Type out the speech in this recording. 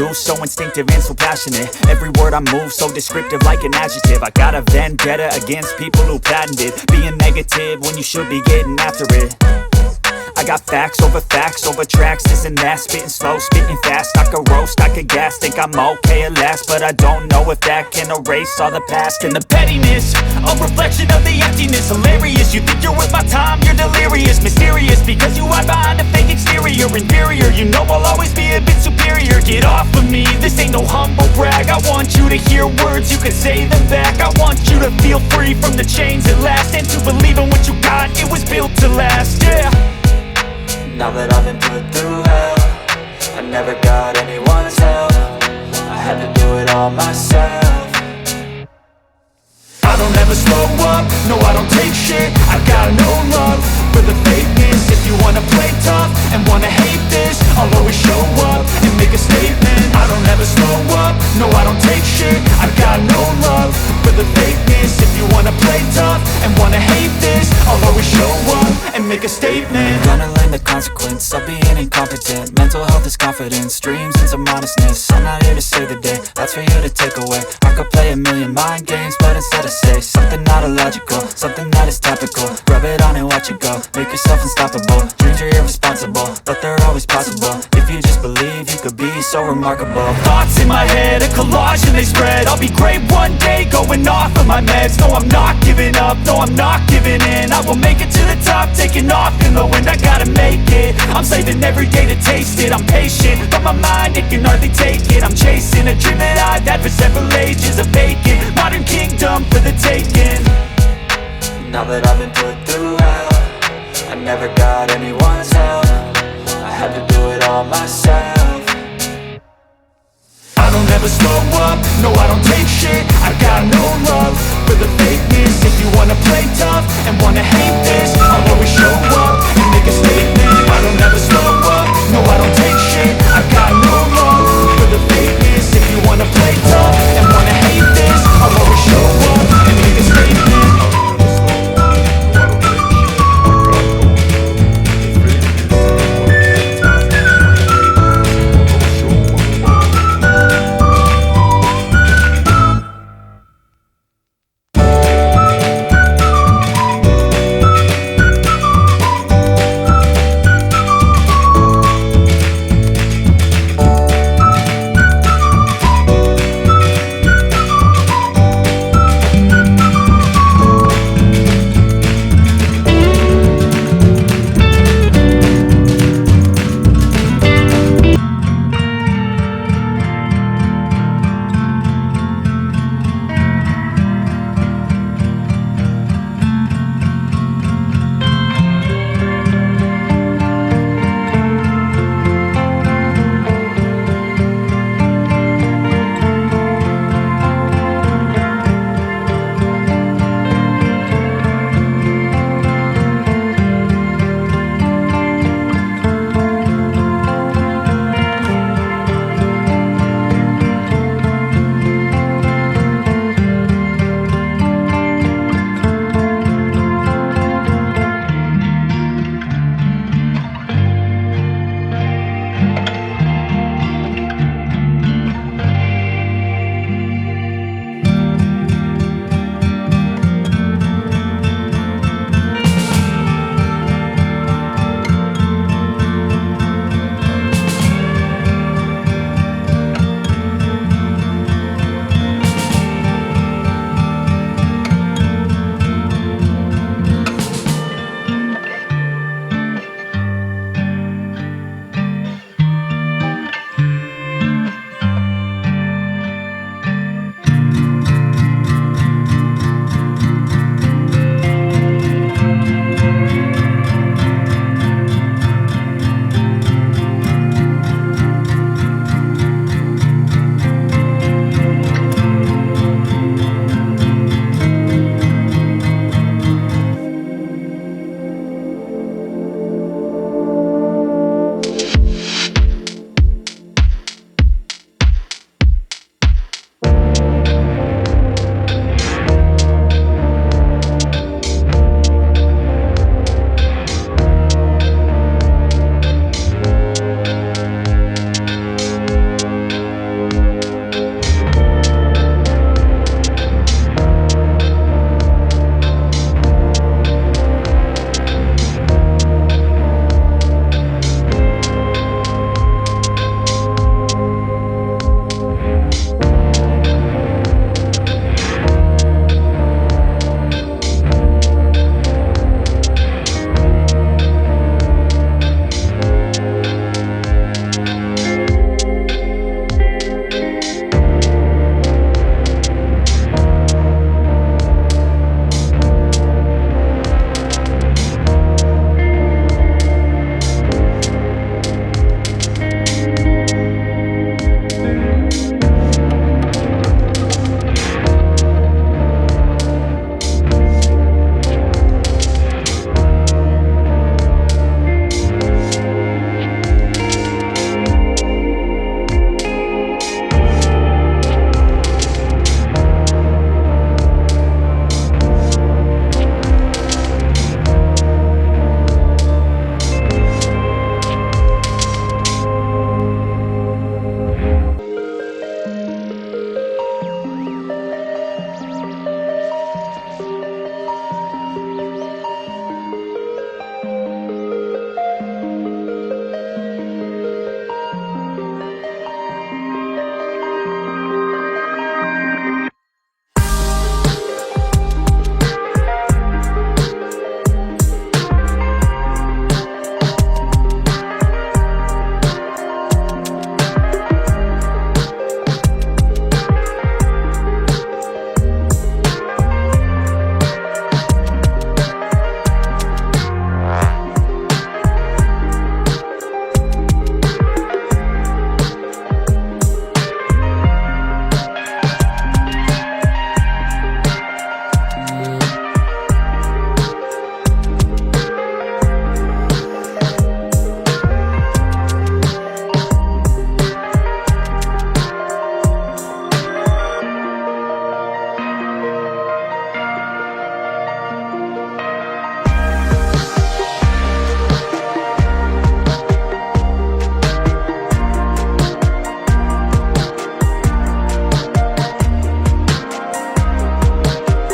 do, so instinctive and so passionate. Every word I move, so descriptive like an adjective. I got a vendetta against people who patented being negative when you should be getting after it. I got facts over tracks, this and that. Spitting slow, spitting fast, I could roast, I could gas. Think I'm okay at last, but I don't know if that can erase all the past. And the pettiness, a reflection of the emptiness. Hilarious, you think you're worth my time, you're delirious. Mysterious, because you hide behind a fake exterior. Inferior, you know I'll always be a bit superior. Get off of me, this ain't no humble brag. I want you to hear words, you can say them back. I want you to feel free from the chains at last, and to believe in what you got, it was built to last, yeah. Now that I've been put through hell, I never got anyone's help. I had to do it all myself. I don't ever slow up, no I don't take shit. I got no love for the fakeness. If you wanna play tough and wanna hate this, I'll always show up and make a statement. I don't ever slow up, no I don't take shit. I got no love for the fakeness. If you wanna play tough and wanna hate this, I'll always show up and make a statement. Gonna learn the consequence of being incompetent. Mental health is confidence, dreams and some honestness. I'm not here to save the day, that's for you to take away. I could play a million mind games, but instead I say something not illogical, something that is topical. Rub it on and watch it go, make yourself unstoppable. Dreams are irresponsible, but they're always possible. If you just believe, you could be so remarkable. Thoughts in my head, a collage and they spread. I'll be great one day, going off of my meds. No, I'm not giving up, no, I'm not giving in. I will make it to the top, taking off in the wind. I gotta make it, I'm saving every day to taste it. I'm patient, but my mind, it can hardly take it. I'm chasing a dream that I've had for several ages. A vacant, modern kingdom for the taking. Now that I've been put through hell, I never got anyone's help. I had to do it all myself. I don't ever slow up, no I don't take shit. I got no love for the fakeness. If you wanna play tough and wanna hate this, I'll always show up and make a statement.